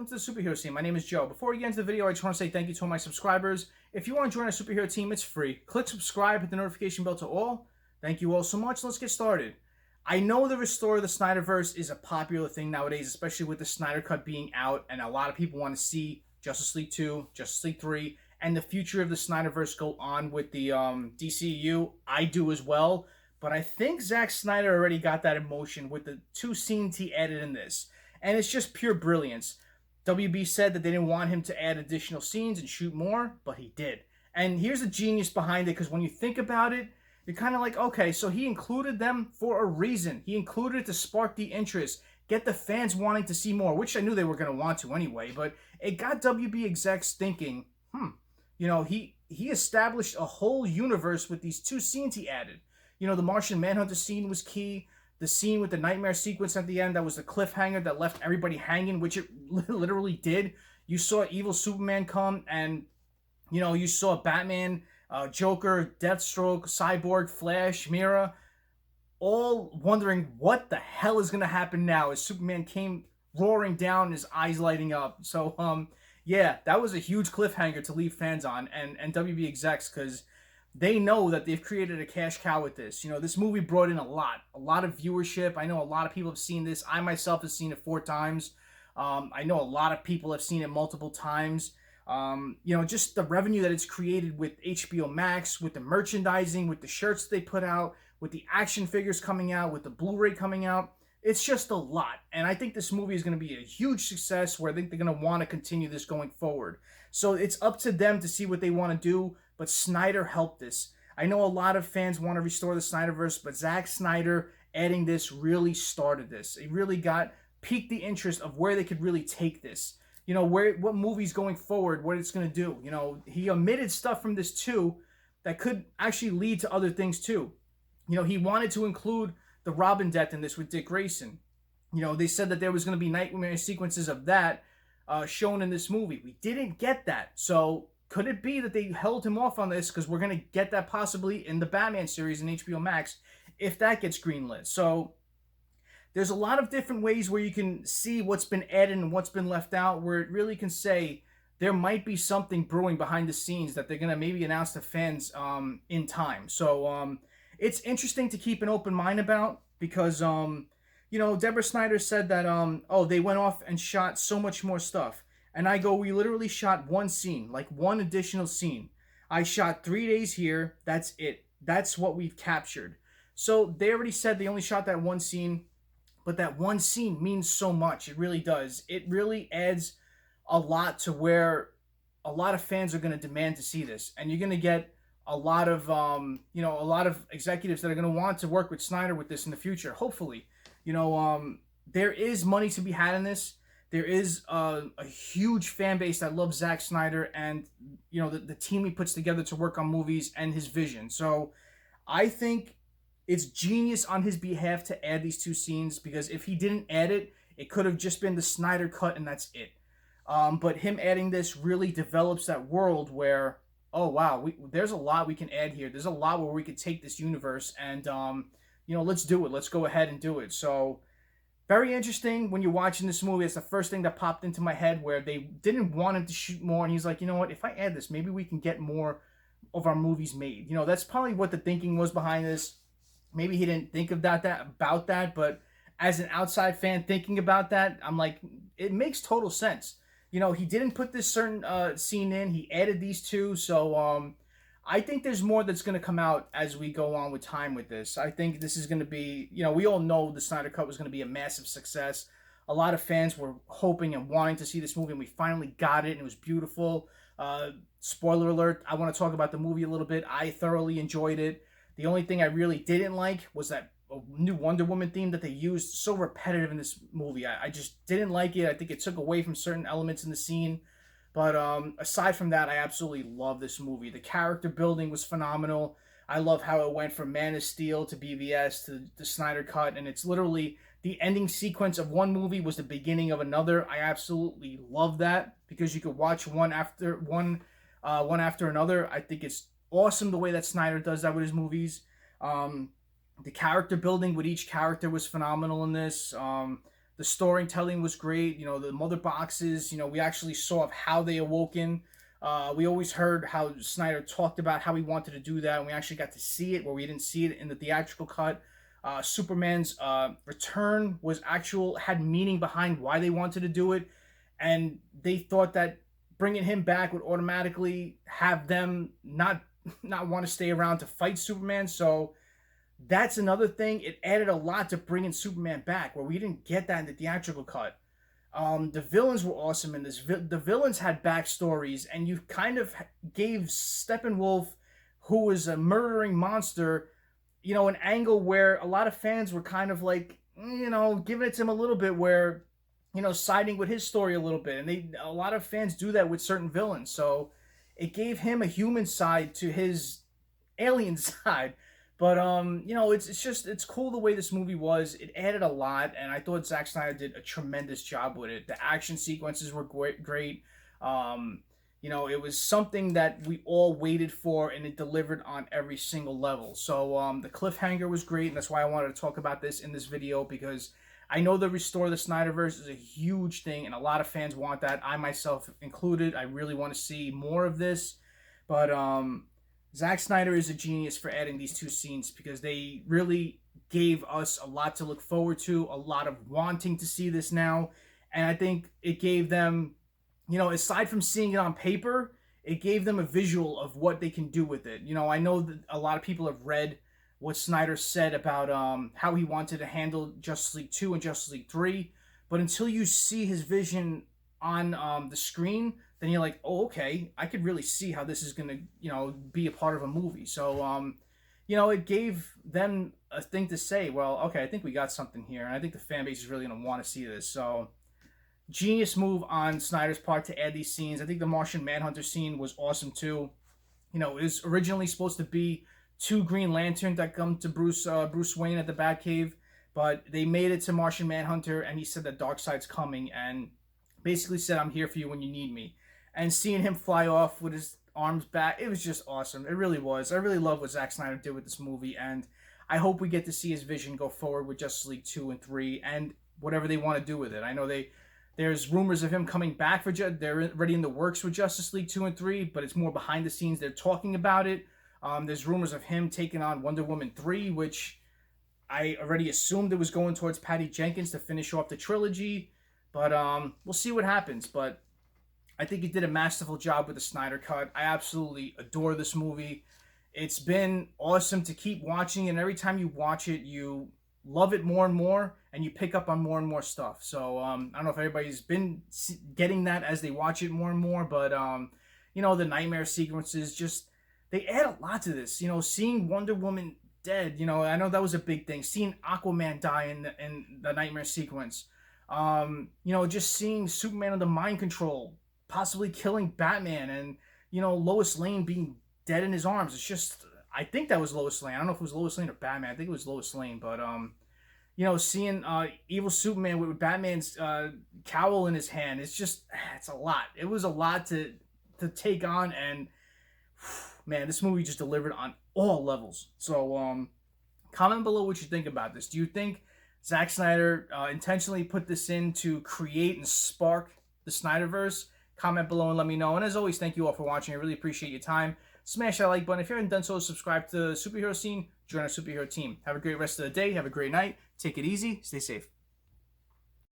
welcome to the superhero scene. My name is Joe. Before we get into the video, I just want to say thank you to all my subscribers. If you want to join our superhero team, it's free. Click subscribe, hit the notification bell to all. Thank you all so much. Let's get started. I know the restore of the SnyderVerse is a popular thing nowadays, especially with the Snyder Cut being out, and a lot of people want to see Justice League 2, Justice League 3, and the future of the SnyderVerse go on with the DCEU. I do as well, but I think Zack Snyder already got that in motion with the 2 scenes he added in this. And it's just pure brilliance. WB said that they didn't want him to add additional scenes and shoot more, but he did. And here's the genius behind it, because when you think about it, you're kind of like, okay, so he included them for a reason. He included it to spark the interest, get the fans wanting to see more, which I knew they were going to want to anyway, but it got WB execs thinking, you know, he established a whole universe with these 2 scenes he added. You know, the Martian Manhunter scene was key. The scene with the nightmare sequence at the end, that was the cliffhanger that left everybody hanging, which it literally did. You saw evil Superman come, and, you know, you saw Batman, Joker, Deathstroke, Cyborg, Flash, Mira, all wondering what the hell is going to happen now as Superman came roaring down, his eyes lighting up. So, yeah, that was a huge cliffhanger to leave fans on, and WB execs, because they know that they've created a cash cow with this. You know, this movie brought in a lot of viewership. I know a lot of people have seen this. I myself have seen it 4 times. I know a lot of people have seen it multiple times. You know, just the revenue that it's created with HBO Max, with the merchandising, with the shirts they put out, with the action figures coming out, with the Blu-ray coming out. It's just a lot. And I think this movie is going to be a huge success, where I think they're going to want to continue this going forward. So it's up to them to see what they want to do. But Snyder helped this. I know a lot of fans want to restore the SnyderVerse, but Zack Snyder adding this really started this. It really piqued the interest of where they could really take this. You know, what movies going forward, what it's going to do. You know, he omitted stuff from this too that could actually lead to other things too. You know, he wanted to include the Robin death in this with Dick Grayson. You know, they said that there was going to be nightmare sequences of that shown in this movie. We didn't get that. So could it be that they held him off on this because we're going to get that possibly in the Batman series in HBO Max if that gets greenlit? So there's a lot of different ways where you can see what's been added and what's been left out, where it really can say there might be something brewing behind the scenes that they're going to maybe announce to fans in time. So it's interesting to keep an open mind about, because, you know, Deborah Snyder said that, oh, they went off and shot so much more stuff. And I go, we literally shot 1 scene, like 1 additional scene. I shot 3 days here. That's it. That's what we've captured. So they already said they only shot that 1 scene, but that 1 scene means so much. It really does. It really adds a lot to where a lot of fans are going to demand to see this. And you're going to get a lot of, you know, a lot of executives that are going to want to work with Snyder with this in the future, hopefully. You know, there is money to be had in this. There is a huge fan base that loves Zack Snyder and, you know, the team he puts together to work on movies and his vision. So I think it's genius on his behalf to add these 2 scenes, because if he didn't add it, it could have just been the Snyder Cut and that's it. But him adding this really develops that world where, oh, wow, there's a lot we can add here. There's a lot where we could take this universe and, you know, let's do it. Let's go ahead and do it. So very interesting when you're watching this movie. It's the first thing that popped into my head, where they didn't want him to shoot more. And he's like, you know what? If I add this, maybe we can get more of our movies made. You know, that's probably what the thinking was behind this. Maybe he didn't think of about that. But as an outside fan thinking about that, I'm like, it makes total sense. You know, he didn't put this certain scene in. He added these 2. So I think there's more that's going to come out as we go on with time with this. I think this is going to be, you know, we all know the Snyder Cut was going to be a massive success. A lot of fans were hoping and wanting to see this movie, and we finally got it, and it was beautiful. Spoiler alert, I want to talk about the movie a little bit. I thoroughly enjoyed it. The only thing I really didn't like was that new Wonder Woman theme that they used. So repetitive in this movie. I just didn't like it. I think it took away from certain elements in the scene. But aside from that, I absolutely love this movie. The character building was phenomenal. I love how it went from Man of Steel to BVS to the Snyder Cut, and it's literally the ending sequence of one movie was the beginning of another. I absolutely love that, because you could watch one after another. I think it's awesome the way that Snyder does that with his movies. The character building with each character was phenomenal in this. The storytelling was great. You know, the mother boxes, you know, we actually saw of how they awoken. We always heard how Snyder talked about how he wanted to do that, and we actually got to see it where we didn't see it in the theatrical cut. Superman's return had meaning behind why they wanted to do it, and they thought that bringing him back would automatically have them not want to stay around to fight Superman. So that's another thing. It added a lot to bringing Superman back, where we didn't get that in the theatrical cut. The villains were awesome in this. The villains had backstories, and you kind of gave Steppenwolf, who was a murdering monster, you know, an angle where a lot of fans were kind of like, you know, giving it to him a little bit, where, you know, siding with his story a little bit. And a lot of fans do that with certain villains. So it gave him a human side to his alien side. But, you know, it's cool the way this movie was. It added a lot, and I thought Zack Snyder did a tremendous job with it. The action sequences were great. You know, it was something that we all waited for, and it delivered on every single level. So, the cliffhanger was great, and that's why I wanted to talk about this in this video, because I know the Restore the Snyderverse is a huge thing, and a lot of fans want that. I myself included. I really want to see more of this. But, Zack Snyder is a genius for adding these two scenes, because they really gave us a lot to look forward to, a lot of wanting to see this now. And I think it gave them, you know, aside from seeing it on paper, it gave them a visual of what they can do with it. You know, I know that a lot of people have read what Snyder said about how he wanted to handle Justice League 2 and Justice League 3. But until you see his vision on the screen, then you're like, oh, okay, I could really see how this is going to, you know, be a part of a movie. So, you know, it gave them a thing to say, well, okay, I think we got something here. And I think the fan base is really going to want to see this. So, genius move on Snyder's part to add these scenes. I think the Martian Manhunter scene was awesome, too. You know, it was originally supposed to be 2 Green Lanterns that come to Bruce Wayne at the Batcave. But they made it to Martian Manhunter, and he said that Darkseid's coming, and basically said, I'm here for you when you need me. And seeing him fly off with his arms back, it was just awesome. It really was. I really love what Zack Snyder did with this movie, and I hope we get to see his vision go forward with Justice League 2 and 3 and whatever they want to do with it. I know there's rumors of him coming back they're already in the works with Justice League 2 and 3, but it's more behind the scenes. They're talking about it. There's rumors of him taking on Wonder Woman 3, which I already assumed it was going towards Patty Jenkins to finish off the trilogy. But we'll see what happens. But I think he did a masterful job with the Snyder Cut. I absolutely adore this movie. It's been awesome to keep watching, and every time you watch it, you love it more and more, and you pick up on more and more stuff. So I don't know if everybody's been getting that as they watch it more and more, but you know, the nightmare sequences, just they add a lot to this. You know, seeing Wonder Woman dead, you know, I know that was a big thing. Seeing Aquaman die in the nightmare sequence. You know, just seeing Superman under mind control, possibly killing Batman, and, you know, Lois Lane being dead in his arms. It's just, I think that was Lois Lane. I don't know if it was Lois Lane or Batman. I think it was Lois Lane. But, you know, seeing evil Superman with Batman's cowl in his hand, it's just, it's a lot. It was a lot to take on, and, man, this movie just delivered on all levels. So, comment below what you think about this. Do you think Zack Snyder intentionally put this in to create and spark the Snyderverse? Comment below and let me know. And as always, thank you all for watching. I really appreciate your time. Smash that like button. If you haven't done so, subscribe to the superhero scene. Join our superhero team. Have a great rest of the day. Have a great night. Take it easy. Stay safe.